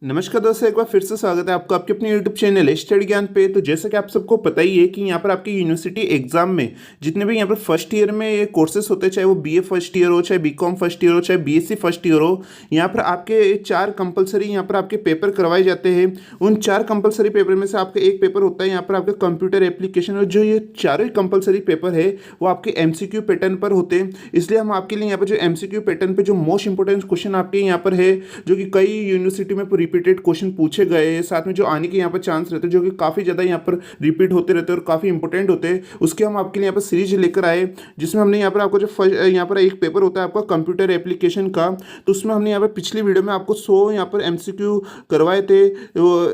नमस्कार दोस्तों, एक बार फिर से स्वागत है आपका आपके अपने यूट्यूब चैनल स्टडी ज्ञान पे। तो जैसा कि आप सबको पता ही है कि यहाँ पर आपकी यूनिवर्सिटी एग्जाम में जितने भी यहाँ पर फर्स्ट ईयर में ये कोर्सेज होते हैं, चाहे वो बीए फर्स्ट ईयर हो, चाहे बीकॉम फर्स्ट ईयर हो, चाहे बीएससी फर्स्ट ईयर हो, यहाँ पर आपके 4 कंपलसरी यहाँ पर आपके पेपर करवाए जाते हैं। उन 4 कंपलसरी पेपर में से आपका एक पेपर होता है यहाँ पर आपका कंप्यूटर एप्लीकेशन, और जो ये चारों ही कंपलसरी पेपर है वो आपके एमसीक्यू पैटर्न पर होते हैं। इसलिए हम आपके लिए यहाँ पर जो एमसीक्यू पैटर्न पर जो मोस्ट इंपॉर्टेंट क्वेश्चन आपके यहाँ पर है, जो कि कई यूनिवर्सिटी में रिपीटेड क्वेश्चन पूछे गए हैं, साथ में जो आने के यहाँ पर चांस रहते हैं, जो कि काफ़ी ज़्यादा यहाँ पर रिपीट होते रहते हैं और काफ़ी इंपॉर्टेंट होते हैं, उसके हम आपके लिए यहाँ पर सीरीज लेकर आए। जिसमें हमने यहाँ पर आपको जो फर्स्ट यहाँ पर एक पेपर होता है आपका कंप्यूटर एप्लीकेशन का, तो उसमें हमने यहाँ पर पिछली वीडियो में आपको 100 यहाँ पर एमसीक्यू करवाए थे,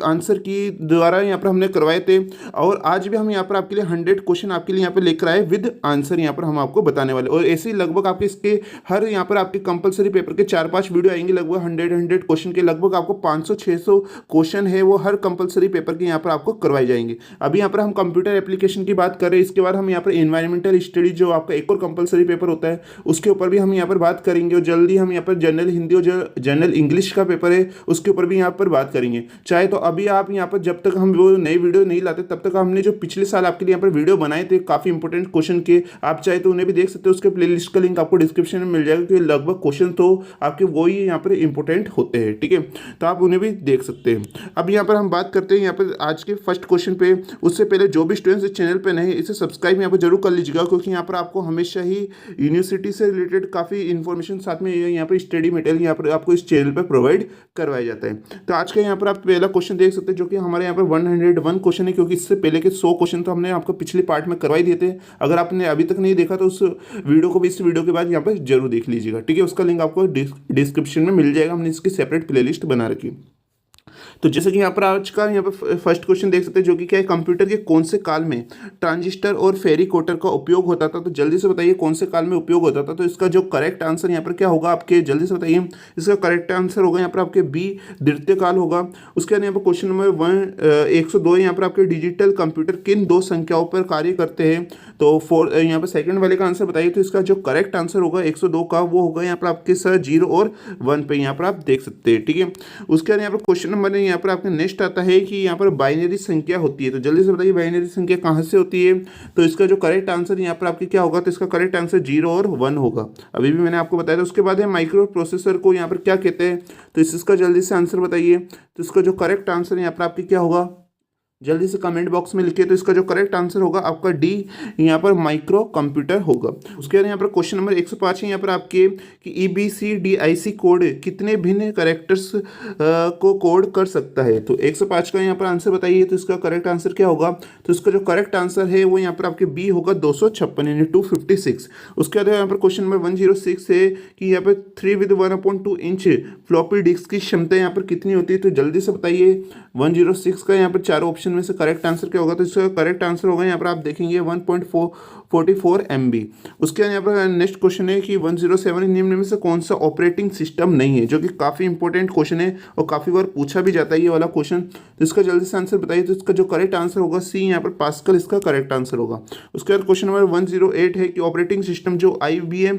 आंसर की द्वारा यहाँ पर हमने करवाए थे। और आज भी हम यहाँ पर आपके लिए 100 क्वेश्चन आपके लिए यहाँ पर लेकर आए विद आंसर, यहाँ पर हम आपको बताने वाले। और ऐसे ही लगभग आपके इसके हर यहाँ पर आपके कंपलसरी पेपर के 4-5 वीडियो आएंगे, लगभग 100 क्वेश्चन के, लगभग आपको 500-600 क्वेश्चन है वो हर कंपलसरी पेपर के यहाँ पर आपको करवाए जाएंगे। अभी यहाँ पर हम कंप्यूटर एप्लीकेशन की बात कर रहे हैं, इसके बाद हम यहाँ पर एनवायरमेंटल स्टडी जो आपका एक और कंपलसरी पेपर होता है उसके ऊपर भी हम यहाँ पर बात करेंगे। और जल्दी हम यहाँ पर जनरल हिंदी और जो जनरल इंग्लिश का पेपर है उसके ऊपर भी यहाँ पर बात करेंगे। चाहे तो अभी आप यहाँ पर जब तक हम वो नई वीडियो नहीं लाते तब तक हमने जो पिछले साल आपके लिए यहाँ पर वीडियो बनाए थे काफ़ी इंपॉर्टेंट क्वेश्चन के, आप चाहे तो उन्हें भी देख सकते हो। उसके प्लेलिस्ट का लिंक आपको डिस्क्रिप्शन में मिल जाएगा, क्योंकि लगभग क्वेश्चन तो आपके वही यहाँ पर इंपॉर्टेंट होते हैं, ठीक है, तो आप उन्हें भी देख सकते हैं। अब यहाँ पर हम बात करते हैं यहाँ पर आज के फर्स्ट क्वेश्चन पे। उससे पहले जो भी स्टूडेंट्स इस चैनल पे नए इसे सब्सक्राइब यहाँ पर जरूर कर लीजिएगा, क्योंकि यहाँ पर आपको हमेशा ही यूनिवर्सिटी से रिलेटेड काफ़ी इन्फॉर्मेशन, साथ में यहाँ पर स्टडी मटेरियल यहाँ पर आपको इस चैनल पर प्रोवाइड करवाया जाता है। तो आज का यहाँ पर आप पहला क्वेश्चन देख सकते हैं, जो कि हमारे यहाँ पर 101 क्वेश्चन है, क्योंकि इससे पहले के 100 क्वेश्चन तो हमने आपको पिछले पार्ट में करवाई दिए थे। अगर आपने अभी तक नहीं देखा तो उस वीडियो को भी इस वीडियो के बाद यहाँ पर जरूर देख लीजिएगा, ठीक है। उसका लिंक आपको डिस्क्रिप्शन में मिल जाएगा, हमने इसकी सेपरेट प्लेलिस्ट बना रखी। तो जैसे कि यहाँ पर आज का यहाँ पर फर्स्ट क्वेश्चन देख सकते हैं, जो कि क्या है, कंप्यूटर के कौन से काल में ट्रांजिस्टर और फेरी कोटर का उपयोग होता था। तो जल्दी से बताइए कौन से काल में उपयोग होता था। तो इसका जो करेक्ट आंसर यहाँ पर क्या होगा आपके, जल्दी से बताइए। इसका करेक्ट आंसर होगा यहाँ पर आपके बी, द्वितीय काल होगा। उसके बाद यहाँ पर क्वेश्चन नंबर 102 यहाँ पर आपके डिजिटल कंप्यूटर किन 2 संख्याओं पर कार्य करते हैं। तो यहाँ पर सेकंड वाले का आंसर बताइए। तो इसका जो करेक्ट आंसर होगा 102 का, वो होगा यहाँ पर आपके सर 0 और 1 पे, यहाँ पर आप देख सकते हैं, ठीक है। उसके बाद यहाँ पर क्वेश्चन नंबर यहाँ पर आपका नेक्स्ट आता है कि यहाँ पर बाइनरी संख्या होती है। तो जल्दी से बताइए बाइनरी संख्या कहाँ से होती है। तो इसका जो करेक्ट आंसर यहाँ पर आपके क्या होगा, तो इसका करेक्ट आंसर 0 और 1 होगा, अभी भी मैंने आपको बताया था। उसके बाद है माइक्रो प्रोसेसर को यहाँ पर क्या कहते हैं। तो इसका जल्दी से आंसर बताइए। तो इसका जो करेक्ट आंसर यहाँ पर आपकी क्या होगा, जल्दी से कमेंट बॉक्स में लिखिए। तो इसका जो करेक्ट आंसर होगा आपका डी, यहाँ पर माइक्रो कंप्यूटर होगा। उसके बाद यहाँ पर क्वेश्चन नंबर 105 है यहाँ पर आपके कि EBCDIC कोड कितने भिन्न कैरेक्टर्स को कोड कर सकता है। तो 105 का यहाँ पर आंसर बताइए। तो इसका करेक्ट आंसर क्या होगा। तो इसका जो करेक्ट आंसर है वो यहाँ पर आपके बी होगा, 256 यानी 256। उसके बाद यहाँ पर क्वेश्चन नंबर 106 है कि यहाँ पर 3/1/2 इंच फ्लॉपी डिस्क की क्षमता यहाँ पर कितनी होती है। तो जल्दी से बताइए 106 का यहाँ पर 4 ऑप्शन में से करेक्ट आंसर क्या होगा। तो इसका करेक्ट आंसर होगा यहाँ पर आप देखेंगे 1.44 MB। उसके बाद यहाँ पर नेक्स्ट क्वेश्चन है कि 107 निम्न में से कौन सा ऑपरेटिंग सिस्टम नहीं है, जो कि काफ़ी इंपॉर्टेंट क्वेश्चन है और काफ़ी बार पूछा भी जाता है ये वाला क्वेश्चन। तो इसका जल्दी से आंसर बताइए। तो इसका जो करेक्ट आंसर होगा सी, यहाँ पर पास्कल इसका करेक्ट आंसर होगा। उसके बाद क्वेश्चन नंबर 108 है कि ऑपरेटिंग सिस्टम जो IBM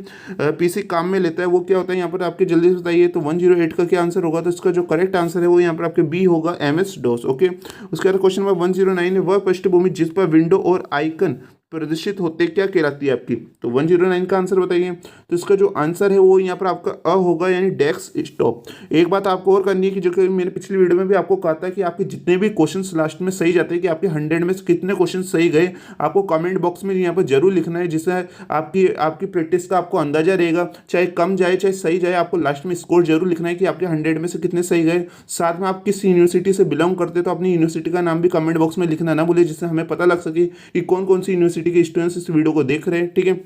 PC काम में लेता है वो क्या होता है। यहाँ पर आपके जल्दी से बताइए। तो 108 का क्या आंसर होगा। तो इसका जो करेक्ट आंसर है वो यहाँ पर आपके बी होगा, MS-DOS, ओके। उसके बाद क्वेश्चन नंबर 109 है वह पृष्ठभूमि जिस पर विंडो और आइकन प्रदर्शित होते क्या कहलाती है आपकी। तो 109 का आंसर बताइए। तो इसका जो आंसर है वो यहाँ पर आपका अ होगा, यानी डेस्कटॉप। एक बात आपको और करनी है कि जो कि मैंने पिछली वीडियो में भी आपको कहा था कि आपके जितने भी क्वेश्चंस लास्ट में सही जाते हैं, कि आपके 100 में से कितने क्वेश्चन सही गए, आपको कमेंट बॉक्स में यहाँ पर जरूर लिखना है, जिससे आपकी प्रैक्टिस का आपको अंदाजा रहेगा। चाहे कम जाए चाहे सही जाए, आपको लास्ट में स्कोर जरूर लिखना है कि आपके 100 में से कितने सही गए। साथ में आप किस यूनिवर्सिटी से बिलोंग करते तो अपनी यूनिवर्सिटी का नाम भी कमेंट बॉक्स में लिखना ना भूलिए, जिससे हमें पता लग सके कि कौन कौन सी यूनिवर्सिटी के स्टूडेंट्स इस वीडियो को देख रहे हैं, ठीक है।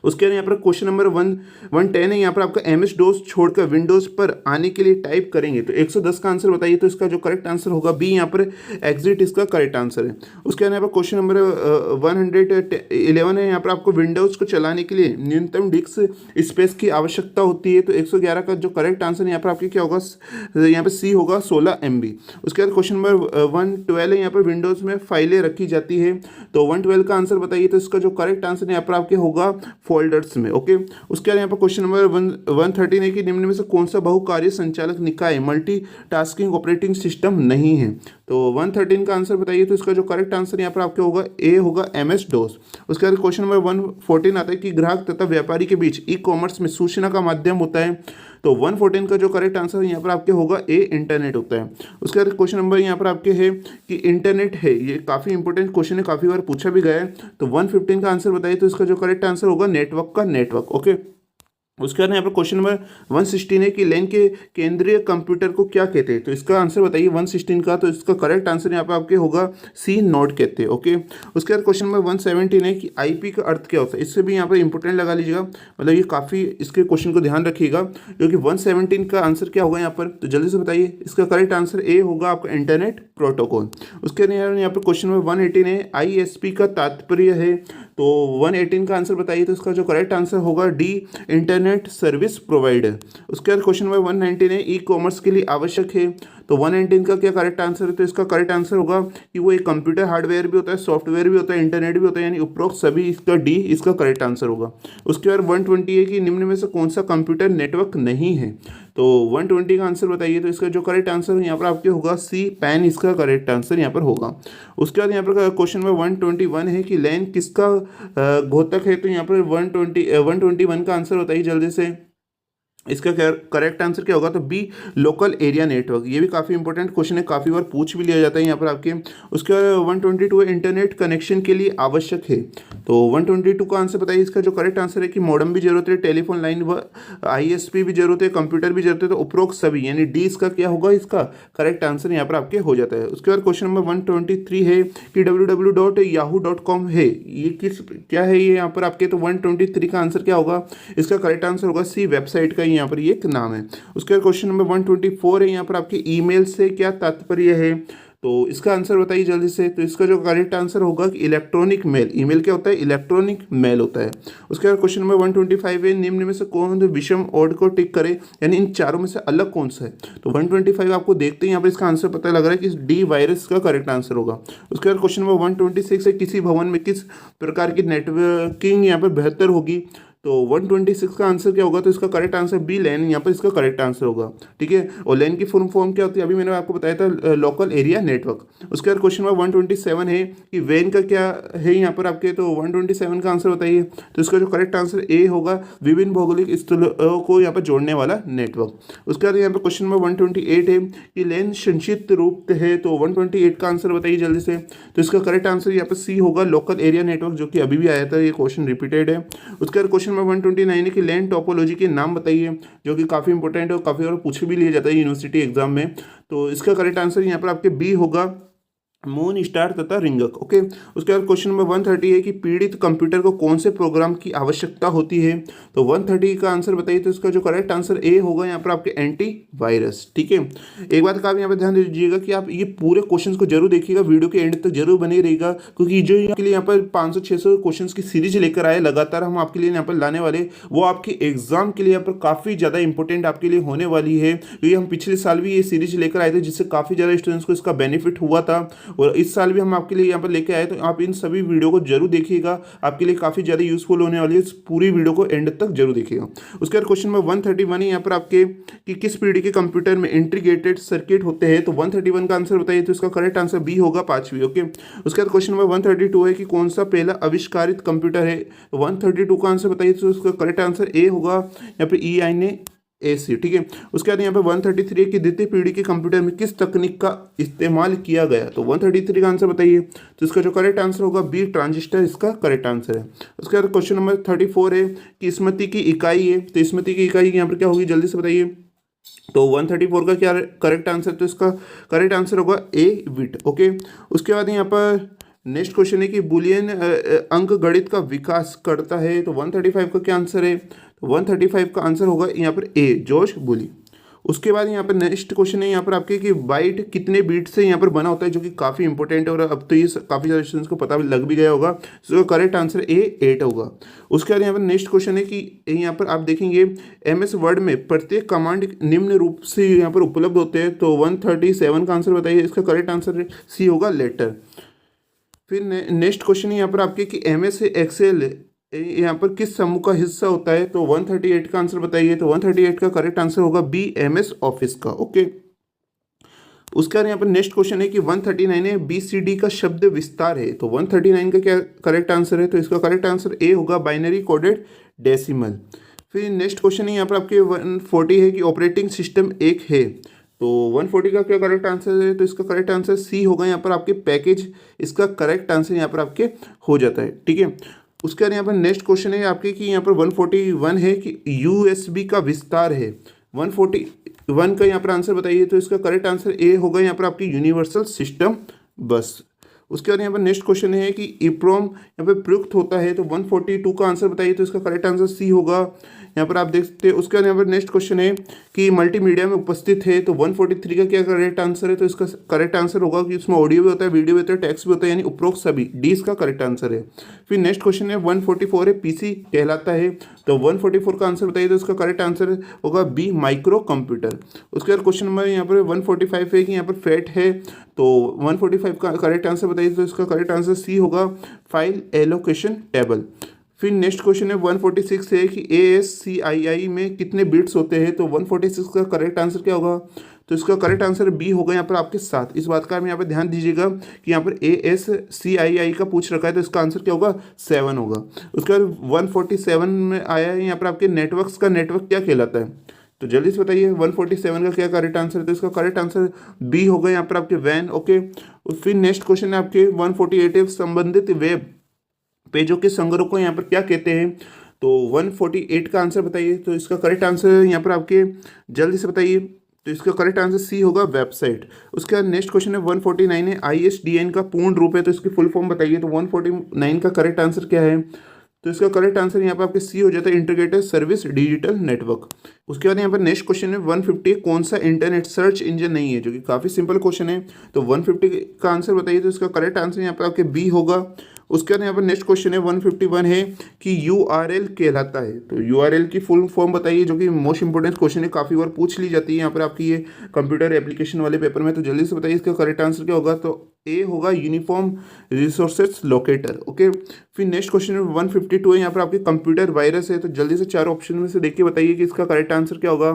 उसके बाद यहाँ पर क्वेश्चन नंबर 110 है यहाँ पर आपका MS-DOS छोड़कर विंडोज पर आने के लिए टाइप करेंगे। तो 110 का आंसर बताइए। तो इसका जो करेक्ट आंसर होगा बी, यहाँ पर एग्जिट इसका करेक्ट आंसर है। उसके बाद यहाँ पर क्वेश्चन नंबर 111 है यहाँ पर आपको विंडोज को चलाने के लिए न्यूनतम डिस्क स्पेस की आवश्यकता होती है। तो 111 का जो करेक्ट आंसर यहाँ पर आपके क्या होगा, यहाँ पर सी होगा 16 MB। उसके बाद क्वेश्चन नंबर 112 है यहाँ पर विंडोज में फाइलें रखी जाती है। तो 112 का आंसर बताइए। तो इसका जो करेक्ट आंसर यहाँ पर आपके होगा फोल्डर्स में। ओके, उसके बाद यहाँ पर क्वेश्चन नंबर 113 है कि निम्न में से कौन सा बहुकार्य संचालक निकाय मल्टीटास्किंग ऑपरेटिंग सिस्टम नहीं है। तो 113 का आंसर बताइए। तो इसका जो करेक्ट आंसर यहाँ पर आपके होगा ए होगा MS DOS। उसके बाद क्वेश्चन नंबर 114 आता है कि ग्राहक तथा व्यापारी के बीच ई कॉमर्स में सूचना का माध्यम होता है। तो 114 का जो करेक्ट आंसर यहाँ पर आपके होगा ए इंटरनेट होता है। उसके बाद क्वेश्चन नंबर यहाँ पर आपके है कि इंटरनेट है, ये काफ़ी इंपॉर्टेंट क्वेश्चन है, काफ़ी बार पूछा भी गया है। तो 115 का आंसर बताइए। तो इसका जो करेक्ट आंसर होगा नेटवर्क का नेटवर्क। ओके, उसके बाद यहाँ पर क्वेश्चन नंबर 116 है कि लैन के केंद्रीय कंप्यूटर को क्या कहते हैं। तो इसका आंसर बताइए 116 का। तो इसका करेक्ट आंसर यहाँ पर आपके होगा सी नोड कहते हैं। ओके, उसके बाद क्वेश्चन नंबर 117 है कि IP का अर्थ क्या होता है। इससे भी यहाँ पर इंपोर्टेंट लगा लीजिएगा, मतलब ये काफ़ी इसके क्वेश्चन को ध्यान रखिएगा, क्योंकि 117 का आंसर क्या होगा यहाँ पर। तो जल्दी से बताइए। इसका करेक्ट आंसर ए होगा आपका इंटरनेट प्रोटोकॉल। उसके बाद यहाँ पर क्वेश्चन नंबर 118 है ISP का तात्पर्य है। तो 118 का आंसर बताइए। तो इसका जो करेक्ट आंसर होगा डी इंटरनेट सर्विस प्रोवाइडर। उसके बाद क्वेश्चन नंबर 119 है ई कॉमर्स के लिए आवश्यक है। तो 119 का क्या करेक्ट आंसर है। तो इसका करेक्ट आंसर होगा कि वो एक कंप्यूटर हार्डवेयर भी होता है, सॉफ्टवेयर भी होता है, इंटरनेट भी होता है, यानी उपरोक्त सभी, इसका डी इसका करेक्ट आंसर होगा। उसके बाद 120 है कि निम्न में से कौन सा कंप्यूटर नेटवर्क नहीं है। तो 120 का आंसर बताइए। तो इसका जो करेक्ट आंसर यहाँ पर आपके होगा सी पैन, इसका करेक्ट आंसर यहाँ पर होगा। उसके बाद यहाँ पर क्वेश्चन नंबर 121 है कि लैन किसका घोतक है। तो यहाँ पर 121 का आंसर बताइए जल्दी से। इसका करेक्ट आंसर क्या होगा। तो बी लोकल एरिया नेटवर्क। ये भी काफ़ी इंपॉर्टेंट क्वेश्चन है, काफ़ी बार पूछ भी लिया जाता है यहाँ पर आपके। उसके बाद 122 इंटरनेट कनेक्शन के लिए आवश्यक है। तो 122 का आंसर बताइए। इसका जो करेक्ट आंसर है कि मॉडेम भी जरूरत है, टेलीफोन लाइन व ISP भी जरूरत है, कंप्यूटर भी जरूरत है। तो उपरोक्त सभी, यानी डी इसका क्या होगा, इसका करेक्ट आंसर यहाँ पर आपके हो जाता है। उसके बाद क्वेश्चन नंबर 123 है कि www.yahoo.com है, ये किस क्या है ये यहाँ पर आपके। तो 123 का आंसर क्या होगा। इसका करेक्ट आंसर होगा सी वेबसाइट का यहाँ पर ये एक नाम है। उसके बाद क्वेश्चन नंबर 124 है यहाँ पर आपके ईमेल से क्या तात्पर्य है। तो इसका आंसर बताइए जल्दी से। तो इसका जो करेक्ट आंसर होगा कि इलेक्ट्रॉनिक मेल। ईमेल क्या होता है, इलेक्ट्रॉनिक मेल होता है। उसके बाद क्वेश्चन नंबर 125 है निम्न में से कौन विषम ओड को टिक करे, यानी इन चारों में से अलग कौन सा है। तो 125 आपको देखते हैं यहाँ पर इसका आंसर पता लग रहा है कि डी वायरस का करेक्ट आंसर होगा। उसके बाद क्वेश्चन नंबर 126 है किसी भवन में किस प्रकार की नेटवर्किंग यहाँ पर बेहतर होगी। तो 126 का आंसर क्या होगा। तो इसका करेक्ट आंसर बी लैन, यहाँ पर इसका करेक्ट आंसर होगा। ठीक है, और लैन की फुल फॉर्म क्या होती है, अभी मैंने आपको बताया था, लोकल एरिया नेटवर्क। उसके बाद क्वेश्चन नंबर 127 है कि वैन का क्या है यहाँ पर आपके। तो 127 का आंसर बताइए। तो इसका जो करेक्ट आंसर ए होगा विभिन्न भौगोलिक स्थलों को यहाँ पर जोड़ने वाला नेटवर्क। उसके बाद यहाँ पर क्वेश्चन नंबर 128 है कि लैन संक्षिप्त रूप है। तो 128 का आंसर बताइए जल्दी से। तो इसका करेक्ट आंसर यहाँ पर सी होगा लोकल एरिया नेटवर्क, जो कि अभी भी आया था, ये क्वेश्चन रिपीटेड है। उसके बाद क्वेश्चन नंबर 129 है कि लैन टोपोलॉजी के नाम बताइए, जो कि काफ़ी इंपॉर्टेंट है और काफ़ी बार पूछ भी लिया जाता है यूनिवर्सिटी एग्जाम में। तो इसका करेक्ट आंसर यहाँ पर आपके बी होगा मून स्टार तथा रिंगक। ओके, उसके बाद क्वेश्चन नंबर 130 है कि पीड़ित कंप्यूटर को कौन से प्रोग्राम की आवश्यकता होती है। तो 130 का आंसर बताइए। तो इसका जो करेक्ट आंसर ए होगा यहाँ पर आपके एंटी वायरस। ठीक है, एक बात का आप यहाँ पर ध्यान दीजिएगा कि आप ये पूरे क्वेश्चन को जरूर देखिएगा, वीडियो के एंड तक जरूर बने रहेगा, क्योंकि जो के लिए यहाँ पर 500-600 क्वेश्चन की सीरीज लेकर आए लगातार हम आपके लिए यहाँ पर लाने वाले, वो आपके एग्जाम के लिए यहाँ पर काफ़ी ज़्यादा इंपॉर्टेंट आपके लिए होने वाली है। क्योंकि हम पिछले साल भी ये सीरीज लेकर आए थे, जिससे काफ़ी ज़्यादा स्टूडेंट्स को इसका बेनिफिट हुआ था, और इस साल भी हम आपके लिए यहाँ पर लेके आए। तो आप इन सभी वीडियो को जरूर देखिएगा, आपके लिए काफ़ी ज़्यादा यूजफुल होने वाली है। इस पूरी वीडियो को एंड तक जरूर देखिएगा। उसके बाद क्वेश्चन नंबर 131 है यहाँ पर आपके कि किस पीढ़ी के कंप्यूटर में इंटीग्रेटेड सर्किट होते हैं। तो 131 का आंसर बताइए। तो इसका करेक्ट आंसर बी होगा 5वीं। ओके, उसके बाद क्वेश्चन नंबर 132 है कि कौन सा पहला आविष्कारित कंप्यूटर है। 132 का आंसर बताइए। तो इसका करेक्ट आंसर ए होगा यहाँ पर EINAC। ठीक है, उसके बाद यहाँ पे 133 की द्वितीय पीढ़ी के कंप्यूटर में किस तकनीक का इस्तेमाल किया गया। तो 133 का आंसर बताइए। तो इसका जो करेक्ट आंसर होगा बी ट्रांजिस्टर, इसका करेक्ट आंसर है। उसके बाद क्वेश्चन नंबर 34 है कि स्मृति की इकाई है। तो स्मृति की इकाई यहाँ पर क्या होगी, जल्दी से बताइए। तो 134 का क्या करेक्ट आंसर। तो इसका करेक्ट आंसर होगा ए बिट। ओके, उसके बाद यहाँ पर नेक्स्ट क्वेश्चन है कि बुलियन अंक गणित का विकास करता है। तो 135 का क्या आंसर है। तो 135 का आंसर होगा यहाँ पर ए जॉर्ज बुली। उसके बाद यहाँ पर नेक्स्ट क्वेश्चन है यहाँ पर आपके कि बाइट कितने बीट से यहाँ पर बना होता है, जो कि काफ़ी इंपॉर्टेंट है और अब तो ये काफ़ी सारे स्टूडेंट्स को पता लग भी गया होगा। तो करेक्ट आंसर ए 8 होगा। उसके बाद यहाँ पर नेक्स्ट क्वेश्चन है कि यहाँ पर आप देखेंगे MS वर्ड में प्रत्येक कमांड निम्न रूप से यहाँ पर उपलब्ध होते हैं। तो 137 का आंसर बताइए। इसका करेक्ट आंसर सी होगा लेटर। फिर नेक्स्ट क्वेश्चन है यहाँ पर आपके कि MS Excel यहाँ पर किस समूह का हिस्सा होता है, तो 138 का आंसर बताइए। तो 138 का करेक्ट आंसर होगा बी, एमएस ऑफिस का। ओके, उसके बाद यहाँ पर नेक्स्ट क्वेश्चन है कि 139 है BCD का शब्द विस्तार है। तो 139 का क्या करेक्ट आंसर है, तो इसका करेक्ट आंसर ए होगा, बाइनरी कोडेड डेसिमल। फिर नेक्स्ट क्वेश्चन है यहाँ पर आपके 140 है कि ऑपरेटिंग सिस्टम एक है। तो 140 का क्या करेक्ट आंसर है, तो इसका करेक्ट आंसर सी होगा यहाँ पर आपके पैकेज। इसका करेक्ट आंसर यहाँ पर आपके हो जाता है, ठीक है। उसके बाद यहाँ पर नेक्स्ट क्वेश्चन है आपके कि यहाँ पर 141 है कि USB का विस्तार है। 141 का यहाँ पर आंसर बताइए। तो इसका करेक्ट आंसर ए होगा यहाँ पर आपकी यूनिवर्सल सिस्टम बस। उसके बाद यहाँ पर नेक्स्ट क्वेश्चन है कि EPROM यहाँ पर प्रयुक्त होता है। तो 142 का आंसर बताइए। तो इसका करेक्ट आंसर सी होगा, यहाँ पर आप देख सकते हैं। उसके बाद यहाँ पर नेक्स्ट क्वेश्चन है कि मल्टीमीडिया में उपस्थित है। तो 143 का क्या करेक्ट आंसर है, तो इसका करेक्ट आंसर होगा कि उसमें ऑडियो भी होता है, वीडियो भी होता है, टेक्स्ट भी होता है, यानी उपरोक्त सभी। डी इसका करेक्ट आंसर है। फिर नेक्स्ट क्वेश्चन है 144 है PC कहलाता है। तो 144 का आंसर बताइए। तो इसका करेक्ट आंसर होगा बी, माइक्रो कंप्यूटर। उसके बाद क्वेश्चन नंबर यहाँ पर 145 है कि यहाँ पर फैट है। तो 145 का करेक्ट आंसर बताइए। तो इसका करेक्ट आंसर सी होगा, फाइल एलोकेशन टेबल। फिर नेक्स्ट क्वेश्चन है 146 है कि ASCII में कितने बिट्स होते हैं। तो 146 का करेक्ट आंसर क्या होगा, तो इसका करेक्ट आंसर बी होगा यहाँ पर आपके 7। इस बात का आप यहाँ पर ध्यान दीजिएगा कि यहाँ पर ASCII का पूछ रखा है, तो इसका आंसर क्या होगा, 7 होगा। उसके बाद 147 में आया है यहाँ पर आपके नेटवर्क्स का नेटवर्क क्या कहलाता है। तो जल्दी से बताइए 147 का क्या करेक्ट आंसर है, तो इसका करेक्ट आंसर बी होगा यहाँ पर आपके वैन। ओके, फिर नेक्स्ट क्वेश्चन है आपके 148 संबंधित वेब पेजों के संग्रह को यहाँ पर क्या कहते हैं। तो 148 का आंसर बताइए। तो इसका करेक्ट आंसर यहाँ पर आपके जल्दी से बताइए। तो इसका करेक्ट आंसर सी होगा, वेबसाइट। उसके बाद नेक्स्ट क्वेश्चन है 149 है ISDN का पूर्ण रूप है। तो इसकी फुल फॉर्म बताइए। तो 149 का करेक्ट आंसर क्या है, तो इसका करेक्ट आंसर यहाँ पर आपके सी हो जाता है, इंटीग्रेटेड सर्विस डिजिटल नेटवर्क। उसके बाद यहाँ पर नेक्स्ट क्वेश्चन है 150 कौन सा इंटरनेट सर्च इंजन नहीं है, जो कि काफ़ी सिंपल क्वेश्चन है। तो 150 का आंसर बताइए। तो इसका करेक्ट आंसर यहाँ पर आपके बी होगा। उसके बाद यहाँ पर नेक्स्ट क्वेश्चन है 151 है कि URL कहलाता है। तो URL की फुल फॉर्म बताइए, जो कि मोस्ट इंपोर्टेंट क्वेश्चन है, काफ़ी बार पूछ ली जाती है यहाँ पर आपकी ये कंप्यूटर एप्लीकेशन वाले पेपर में। तो जल्दी से बताइए इसका करेक्ट आंसर क्या होगा। तो ए होगा, यूनिफॉर्म रिसोर्सेज लोकेटर। ओके, फिर नेक्स्ट क्वेश्चन 152 है यहाँ पर आपके कंप्यूटर वायरस है। तो जल्दी से चार ऑप्शन में से देख के बताइए कि इसका करेक्ट आंसर क्या होगा।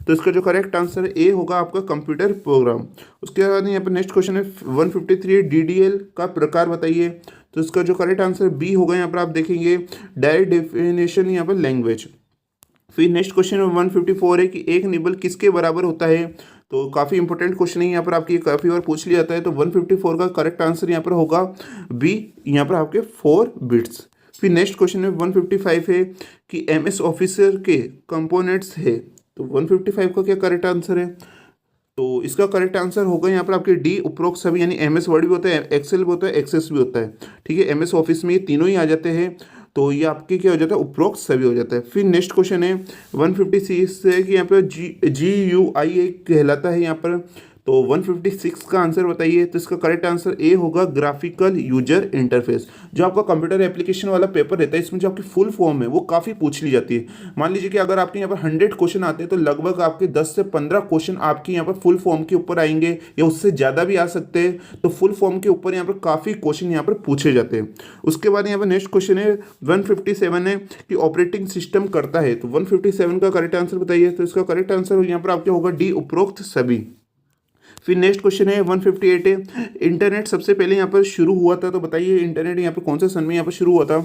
तो इसका जो करेक्ट आंसर है ए होगा आपका कंप्यूटर प्रोग्राम। उसके बाद यहाँ पर नेक्स्ट क्वेश्चन है 153 DDL का प्रकार बताइए। तो इसका जो करेक्ट आंसर बी होगा, यहाँ पर आप देखेंगे डायरेक्ट डेफिनेशन यहाँ पर लैंग्वेज। फिर नेक्स्ट क्वेश्चन 154 है कि एक निबल किसके बराबर होता है। तो काफ़ी इंपॉर्टेंट क्वेश्चन है यहाँ पर आपकी, काफ़ी बार पूछ लिया जाता है। तो 154 का करेक्ट आंसर यहाँ पर होगा बी, यहाँ पर आपके 4 बिट्स। फिर नेक्स्ट क्वेश्चन में 155 है कि MS ऑफिसर के कंपोनेंट्स है। तो 155 का क्या करेक्ट आंसर है, तो इसका करेक्ट आंसर होगा यहाँ पर आपके डी, उपरोक्त सभी, यानी MS वर्ड भी होता है, एक्सेल भी होता है, एक्सेस भी होता है, ठीक है। MS ऑफिस में ये तीनों ही आ जाते हैं। तो ये आपके क्या हो जाता है, उपरोक्त सभी हो जाता है। फिर नेक्स्ट क्वेश्चन है 156 है कि यहाँ पर GUI कहलाता है यहाँ पर। तो 156 का आंसर बताइए। तो इसका करेक्ट आंसर ए होगा, ग्राफिकल यूजर इंटरफेस। जो आपका कंप्यूटर एप्लीकेशन वाला पेपर रहता है, इसमें जो आपकी फुल फॉर्म है वो काफ़ी पूछ ली जाती है। मान लीजिए कि अगर आपके यहाँ पर 100 क्वेश्चन आते हैं, तो लगभग आपके 10 से 15 क्वेश्चन आपके यहाँ पर फुल फॉर्म के ऊपर आएंगे, या उससे ज़्यादा भी आ सकते हैं। तो फुल फॉर्म के ऊपर यहाँ पर काफ़ी क्वेश्चन यहाँ पर पूछे जाते हैं। उसके बाद यहाँ पर नेक्स्ट क्वेश्चन है 157 है कि ऑपरेटिंग सिस्टम करता है। तो 157 का करेक्ट आंसर बताइए। तो इसका करेक्ट आंसर यहाँ पर आपके होगा डी, उपरोक्त सभी। फिर नेक्स्ट क्वेश्चन है 158 है इंटरनेट सबसे पहले यहाँ पर शुरू हुआ था। तो बताइए इंटरनेट यहाँ पर कौन से सन में यहाँ पर शुरू हुआ था,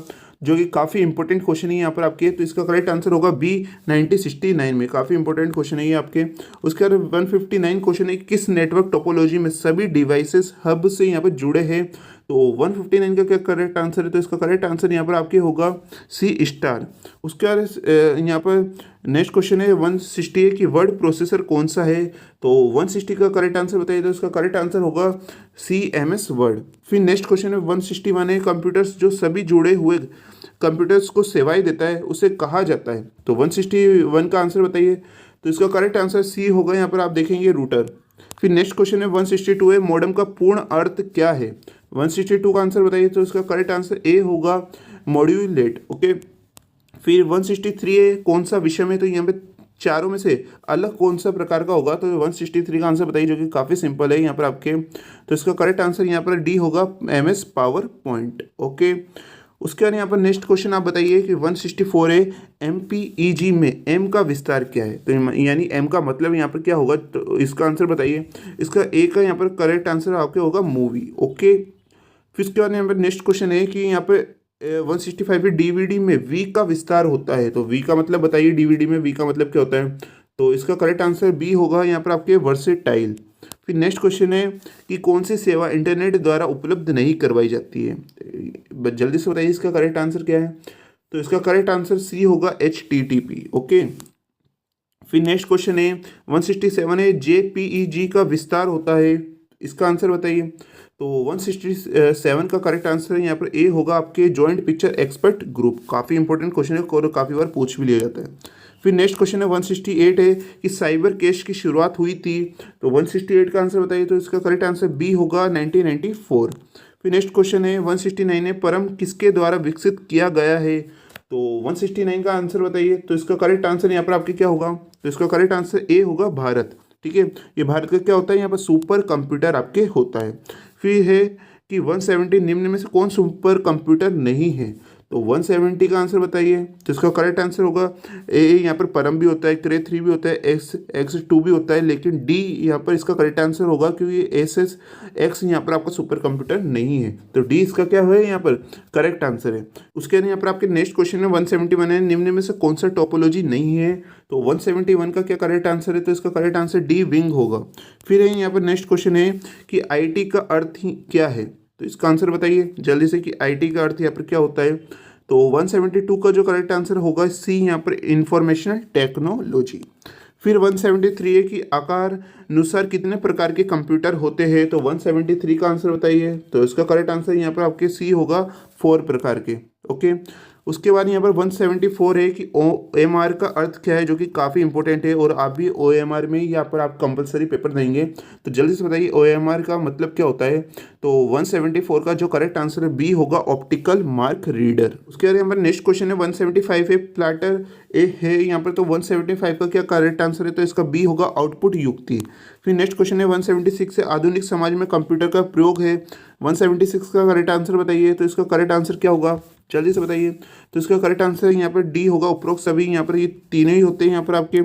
जो कि काफ़ी इंपॉर्टेंट क्वेश्चन है यहाँ पर आपके। तो इसका करेक्ट आंसर होगा बी, 1969 में। काफ़ी इंपॉर्टेंट क्वेश्चन है ये आपके। उसके बाद 159 क्वेश्चन है किस नेटवर्क टोपोलॉजी में सभी डिवाइसेस हब से यहाँ पर जुड़े हैं। तो 159 का क्या करेक्ट आंसर है, तो इसका करेक्ट आंसर यहाँ पर आपके होगा सी स्टार। उसके बाद यहाँ पर नेक्स्ट क्वेश्चन है 160 है कि वर्ड प्रोसेसर कौन सा है। तो 160 का करेक्ट आंसर बताइए। तो इसका करेक्ट आंसर होगा सी, MS वर्ड। फिर नेक्स्ट क्वेश्चन है 161 है कंप्यूटर्स जो सभी जुड़े हुए कंप्यूटर्स को सेवाएं देता है उसे कहा जाता है। तो 161 का आंसर बताइए। तो इसका करेक्ट आंसर सी होगा, यहाँ पर आप देखेंगे रूटर। फिर नेक्स्ट क्वेश्चन है 162 है मॉडेम का पूर्ण अर्थ क्या है। 162 का आंसर बताइए। तो इसका करेक्ट आंसर ए होगा, मॉड्यूलेट। ओके, फिर 163 है कौन सा विषम है। तो यहाँ पे चारों में से अलग कौन सा प्रकार का होगा। तो 163 का आंसर बताइए, जो कि काफ़ी सिंपल है यहाँ पर आपके। तो इसका करेक्ट आंसर यहाँ पर डी होगा, MS पावर पॉइंट। ओके, उसके बाद यहाँ पर नेक्स्ट क्वेश्चन आप बताइए कि 164 है MPEG में एम का विस्तार क्या है। तो यानी एम का मतलब यहाँ पर क्या होगा, तो इसका आंसर बताइए। इसका ए का यहाँ पर करेक्ट आंसर आपके होगा मूवी। ओके, फिर उसके बाद यहाँ पर नेक्स्ट क्वेश्चन है कि यहाँ पे 165 डीवीडी में वी का विस्तार होता है। तो वी का मतलब बताइए, डीवीडी में वी का मतलब क्या होता है। तो इसका करेक्ट आंसर बी होगा यहाँ पर आपके वर्सेटाइल। फिर नेक्स्ट क्वेश्चन है कि कौन सी सेवा इंटरनेट द्वारा उपलब्ध नहीं करवाई जाती है। जल्दी से बताइए इसका करेक्ट आंसर क्या है। तो इसका करेक्ट आंसर सी होगा HTTP। ओके, फिर नेक्स्ट क्वेश्चन है 167 है JPEG का विस्तार होता है। इसका आंसर बताइए। तो 167 का करेक्ट आंसर है यहाँ पर ए होगा आपके जॉइंट पिक्चर एक्सपर्ट ग्रुप। काफ़ी इंपॉर्टेंट क्वेश्चन है और काफ़ी बार पूछ भी लिया जाता है। फिर नेक्स्ट क्वेश्चन है 168 है कि साइबर कैश की शुरुआत हुई थी। तो 168 का आंसर बताइए। तो इसका करेक्ट आंसर बी होगा 1994। फिर नेक्स्ट क्वेश्चन है 169 है परम किसके द्वारा विकसित किया गया है। तो 169 का आंसर बताइए। तो इसका करेक्ट आंसर यहाँ पर आपके क्या होगा। तो इसका करेक्ट आंसर ए होगा भारत। ठीक है, ये भारत का क्या होता है, यहाँ पर सुपर कंप्यूटर आपके होता है। फिर है कि 170 निम्न में से कौन सुपर कंप्यूटर नहीं है। तो 170 का आंसर बताइए। तो इसका करेक्ट आंसर होगा ए, यहाँ पर परम भी होता है, क्रे 3 भी होता है, X2 भी होता है, लेकिन डी यहाँ पर इसका करेक्ट आंसर होगा क्योंकि SSX यहाँ पर आपका सुपर कंप्यूटर नहीं है। तो डी इसका क्या है, यहाँ पर करेक्ट आंसर है। उसके बाद यहाँ पर आपके नेक्स्ट क्वेश्चन में 171 है निम्न में से कौन सा टोपोलॉजी नहीं है। तो 171 का क्या करेक्ट आंसर है। तो इसका करेक्ट आंसर डी विंग होगा। फिर है यहाँ पर नेक्स्ट क्वेश्चन है कि IT का अर्थ ही क्या है। तो इसका आंसर बताइए जल्दी से कि IT का अर्थ यहाँ पर क्या होता है। तो 172 का जो करेक्ट आंसर होगा सी यहाँ पर इंफॉर्मेशनल टेक्नोलॉजी। फिर 173 है कि आकार अनुसार कितने प्रकार के कंप्यूटर होते हैं। तो 173 का आंसर बताइए। तो इसका करेक्ट आंसर यहाँ पर आपके सी होगा 4 प्रकार के। ओके, उसके बाद यहाँ पर 174 है कि OMR का अर्थ क्या है, जो कि काफ़ी इंपॉर्टेंट है और आप भी OMR में यहाँ पर आप कंपलसरी पेपर देंगे। तो जल्दी से बताइए OMR का मतलब क्या होता है। तो 174 का जो करेक्ट आंसर है बी होगा ऑप्टिकल मार्क रीडर। उसके बाद यहाँ पर नेक्स्ट क्वेश्चन है 175 है प्लाटर ए है यहाँ पर। तो 175 का क्या करेक्ट आंसर है। तो इसका बी होगा आउटपुट युक्ति। फिर नेक्स्ट क्वेश्चन है 176 से आधुनिक समाज में कंप्यूटर का प्रयोग है। 176 का करेक्ट आंसर बताइए। तो इसका करेक्ट आंसर क्या होगा, जल्दी से बताइए। तो इसका करेक्ट आंसर यहाँ पर डी होगा उपरोक्त सभी। यहाँ पर ये तीनों ही होते हैं यहाँ पर आपके।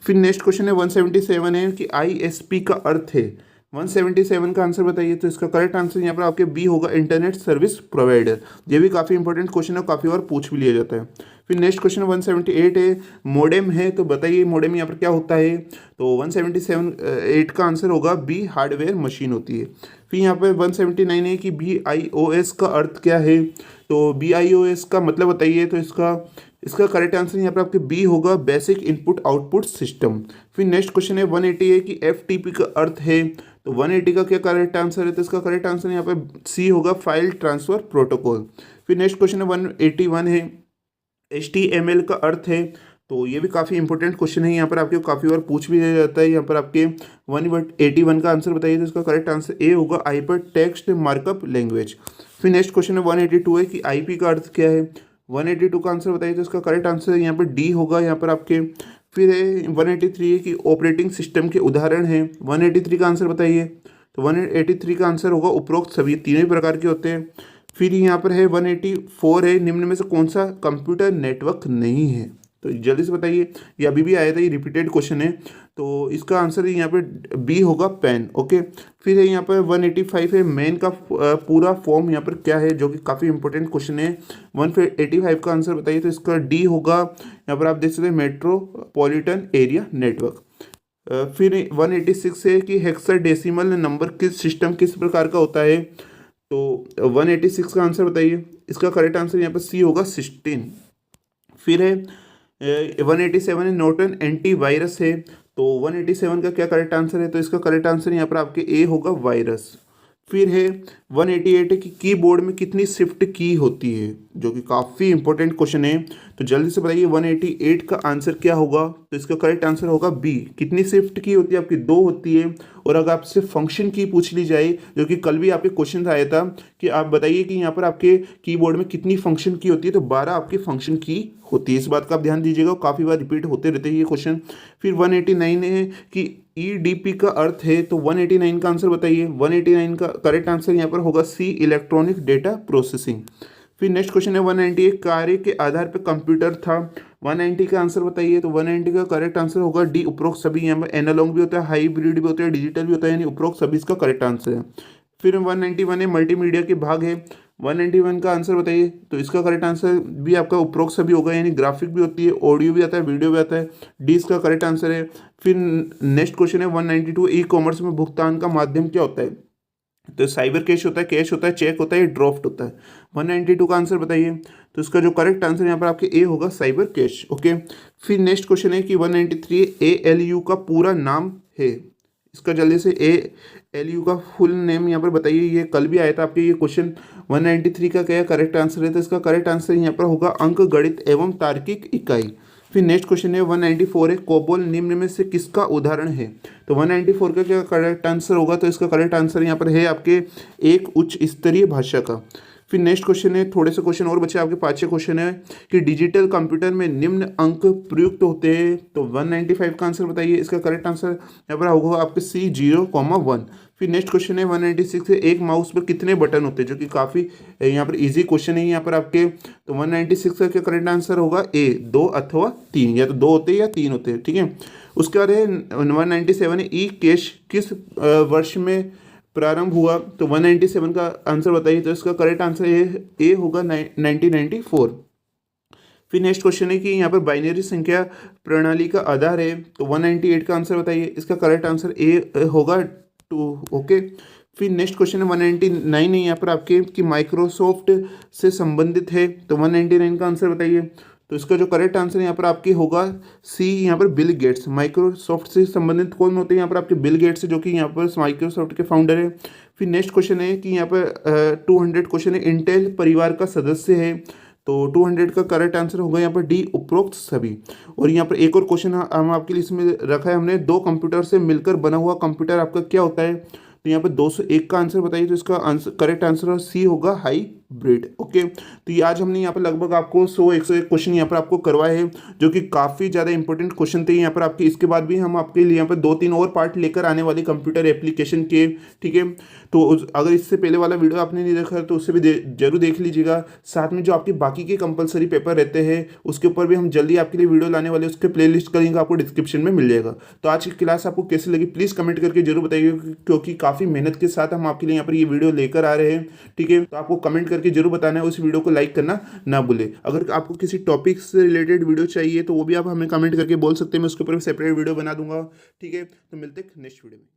फिर नेक्स्ट क्वेश्चन है 177 है कि ISP का अर्थ है। 177 का आंसर बताइए। तो इसका करेक्ट आंसर यहाँ पर आपके बी होगा इंटरनेट सर्विस प्रोवाइडर। ये भी काफ़ी इंपॉर्टेंट क्वेश्चन है, काफ़ी बार पूछ भी लिया जाता है। फिर नेक्स्ट क्वेश्चन 178 है मोडेम है। तो बताइए मोडेम यहाँ पर क्या होता है। तो 178 का आंसर होगा बी हार्डवेयर मशीन होती है। फिर यहाँ पर 179 है कि BIOS का अर्थ क्या है। तो BIOS का मतलब बताइए। तो इसका करेक्ट आंसर यहाँ पर आपके बी होगा बेसिक इनपुट आउटपुट सिस्टम। फिर नेक्स्ट क्वेश्चन है 180 है कि FTP का अर्थ है। तो 180 का क्या करेक्ट आंसर है। तो इसका करेक्ट आंसर यहाँ पर सी होगा फाइल ट्रांसफर प्रोटोकॉल। फिर नेक्स्ट क्वेश्चन है 181 है HTML का अर्थ है। तो ये भी काफ़ी इंपॉर्टेंट क्वेश्चन है, यहाँ पर आपके काफ़ी बार पूछ भी दिया जाता है। यहाँ पर आपके 181 का आंसर बताइए। तो इसका करेक्ट आंसर ए होगा हाइपर टेक्स्ट मार्कअप लैंग्वेज। फिर नेक्स्ट क्वेश्चन है 182 है कि IP का अर्थ क्या है। 182 का आंसर बताइए। तो इसका करेक्ट आंसर यहाँ पर डी होगा यहाँ पर आपके। फिर है 183 है कि ऑपरेटिंग सिस्टम के उदाहरण हैं। 183 का आंसर बताइए। तो 183 का आंसर होगा उपरोक्त सभी तीनों ही प्रकार के होते हैं। फिर यहाँ पर है 184 है निम्न में से कौन सा कंप्यूटर नेटवर्क नहीं है। तो जल्दी से बताइए, ये अभी भी आया था, ये रिपीटेड क्वेश्चन है। तो इसका आंसर यहाँ पे बी होगा पेन। ओके, फिर है यहाँ पर 185 है मैन का पूरा फॉर्म यहाँ पर क्या है, जो कि काफ़ी इंपॉर्टेंट क्वेश्चन है। 185 का आंसर बताइए। तो इसका डी होगा यहाँ पर आप देख सकते हैं मेट्रोपॉलिटन एरिया नेटवर्क। फिर 186 है कि हेक्साडेसिमल नंबर किस सिस्टम किस प्रकार का होता है। तो 186 का आंसर बताइए। इसका करेक्ट आंसर यहाँ पर सी होगा 16। फिर है 187 नॉर्टन एंटीवायरस है। तो 187 का क्या करेक्ट आंसर है। तो इसका करेक्ट आंसर यहाँ पर आपके ए होगा वायरस। फिर है 188 है कि कीबोर्ड में कितनी शिफ्ट की होती है, जो कि काफ़ी इंपॉर्टेंट क्वेश्चन है। तो जल्दी से बताइए 188 का आंसर क्या होगा। तो इसका करेक्ट आंसर होगा बी। कितनी शिफ्ट की होती है आपकी, 2 होती है। और अगर आपसे फंक्शन की पूछ ली जाए, जो कि कल भी आपके क्वेश्चन आया था कि आप बताइए कि यहाँ पर आपके कीबोर्ड में कितनी फंक्शन की होती है, तो 12 आपकी फंक्शन की होती है। इस बात का आप ध्यान दीजिएगा, काफ़ी बार रिपीट होते रहते हैं ये क्वेश्चन। फिर 189 है कि EDP का अर्थ है। तो 189 का आंसर बताइए। 189 का करेक्ट आंसर यहाँ पर होगा सी इलेक्ट्रॉनिक डेटा प्रोसेसिंग। फिर नेक्स्ट क्वेश्चन है 190 एक कार्य के आधार पर कंप्यूटर था। 190 का आंसर बताइए। तो 190 का करेक्ट आंसर होगा डी उपरोक्त सभी। यहाँ पर एनालॉग भी होता है, हाइब्रिड भी होता है, डिजिटल भी होता है, यानी उपरोक्त सभी इसका करेक्ट आंसर है। फिर 191 है मल्टीमीडिया के भाग है। 191 का आंसर बताइए। तो इसका करेक्ट आंसर भी आपका उपरोक्त सभी होगा, यानी ग्राफिक भी होती है, ऑडियो भी आता है, वीडियो भी आता है। डी इसका करेक्ट आंसर है। फिर नेक्स्ट क्वेश्चन है 192 ई कॉमर्स में भुगतान का माध्यम क्या होता है। तो साइबर कैश होता है, चेक होता है, ड्राफ्ट होता है। 192 का आंसर बताइए। तो इसका जो करेक्ट आंसर यहाँ पर आपके ए होगा, साइबर कैश। ओके। फिर नेक्स्ट क्वेश्चन है कि 193 ALU का पूरा नाम है। इसका जल्दी से ALU का फुल नेम यहाँ पर बताइए। ये कल भी आया था आपके ये क्वेश्चन। 193 का क्या करेक्ट आंसर है। तो इसका करेक्ट आंसर यहाँ पर होगा अंक गणित एवं तार्किक इकाई। फिर नेक्स्ट क्वेश्चन है 194 है कोबोल निम्न में से किसका उदाहरण है। तो 194 का क्या करेक्ट आंसर होगा। तो इसका करेक्ट आंसर यहाँ पर है आपके एक उच्च स्तरीय भाषा का। फिर नेक्स्ट क्वेश्चन है, थोड़े से क्वेश्चन और बचे आपके, 5 क्वेश्चन है कि डिजिटल कंप्यूटर में निम्न अंक प्रयुक्त होते हैं। तो 195 का आंसर बताइए। इसका करेक्ट आंसर यहाँ पर होगा आपके C0,1। फिर नेक्स्ट क्वेश्चन है 196 है एक माउस पर कितने बटन होते हैं, जो कि काफ़ी यहाँ पर इजी क्वेश्चन है यहाँ पर आपके। तो 196 का क्या करेक्ट आंसर होगा ए 2 अथवा 3, या तो 2 होते हैं या 3 होते हैं। ठीक है। उसके बाद है 197 है ई कैश किस वर्ष में प्रारंभ हुआ। तो 197 का आंसर बताइए। तो इसका करेक्ट आंसर ए होगा 1994। फिर नेक्स्ट क्वेश्चन है कि यहाँ पर बाइनरी संख्या प्रणाली का आधार है। तो 198 का आंसर बताइए। इसका करेक्ट आंसर ए होगा 2। ओके। फिर नेक्स्ट क्वेश्चन है 199 है यहाँ पर आपके कि माइक्रोसॉफ्ट से संबंधित है। तो 199 का आंसर बताइए। तो इसका जो करेक्ट आंसर यहाँ पर आपकी होगा सी, यहाँ पर बिल गेट्स। माइक्रोसॉफ्ट से संबंधित कौन होते हैं यहाँ पर आपके, बिल गेट्स, जो कि यहाँ पर माइक्रोसॉफ्ट के फाउंडर है। फिर नेक्स्ट क्वेश्चन है कि यहाँ पर 200 क्वेश्चन है इंटेल परिवार का सदस्य है। तो 200 का करेक्ट आंसर होगा यहाँ पर डी उपरोक्त सभी। और यहाँ पर एक और क्वेश्चन हम आपके लिए इसमें रखा है हमने, दो कंप्यूटर से मिलकर बना हुआ कंप्यूटर आपका क्या होता है। तो यहाँ पर 201 का आंसर बताइए। तो इसका आंसर करेक्ट आंसर सी होगा हाइब्रिड। ओके। तो ये आज हमने यहाँ पर लगभग आपको 101 क्वेश्चन यहाँ पर आपको करवाए हैं, जो कि काफ़ी ज़्यादा इंपॉर्टेंट क्वेश्चन थे यहाँ पर आपके। इसके बाद भी हम आपके लिए यहाँ पर 2-3 और पार्ट लेकर आने वाले कंप्यूटर एप्लीकेशन के। ठीक है। तो अगर इससे पहले वाला वीडियो आपने नहीं देखा तो उससे भी जरूर देख लीजिएगा। साथ में जो आपके बाकी के कंपलसरी पेपर रहते हैं उसके ऊपर भी हम जल्दी आपके लिए वीडियो लाने वाले, उसके प्लेलिस्ट का लिंक आपको डिस्क्रिप्शन में मिल जाएगा। तो आज की क्लास आपको कैसी लगी प्लीज़ कमेंट करके जरूर बताइए, क्योंकि काफ़ी मेहनत के साथ हम आपके लिए यहाँ पर ये वीडियो लेकर आ रहे हैं। ठीक है। तो आपको कमेंट करके जरूर बताना है, उस वीडियो को लाइक करना ना भूले। अगर आपको किसी टॉपिक से रिलेटेड वीडियो चाहिए तो वो भी आप हमें कमेंट करके बोल सकते हैं, मैं उसके ऊपर सेपरेट वीडियो बना दूंगा। ठीक है। तो मिलते हैं नेक्स्ट वीडियो में।